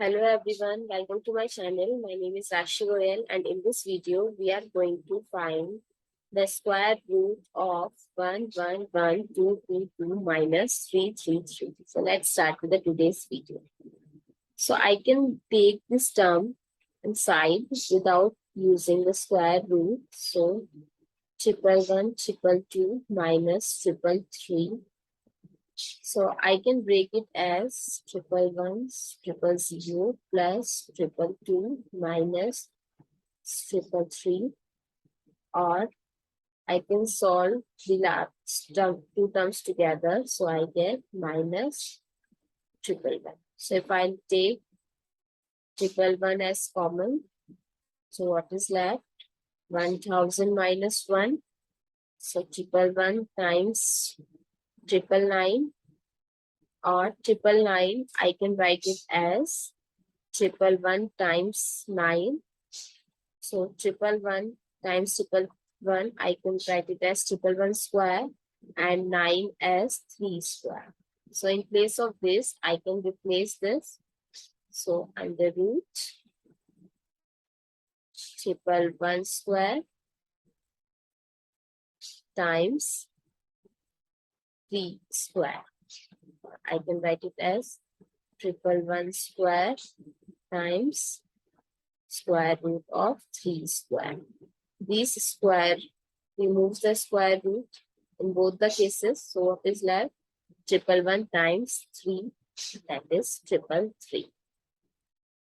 Hello everyone, welcome to my channel. My name is Rashi Goel, and in this video we are going to find the square root of 111,222 minus 333. So let's start with the today's video. So I can take this term inside without using the square root. So 111,222 minus 333. So I can break it as 111, 000 plus 222 minus 333, or I can solve the last two terms together. So I get minus 111. So if I take 111 as common, so what is left? 1000 minus 1. So 111 times 999, or 999, I can write it as 111 times 9. So 111 times 111, I can write it as 111 square and 9 as 3 square. So in place of this, I can replace this. So under root 111 square times 3 square. I can write it as 111 square times square root of 3 square. This square removes the square root in both the cases. So what is left? 111 times 3, that is 333.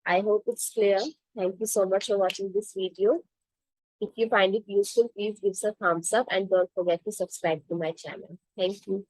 I hope it's clear. Thank you so much for watching this video. If you find it useful, please give us a thumbs up and don't forget to subscribe to my channel. Thank you.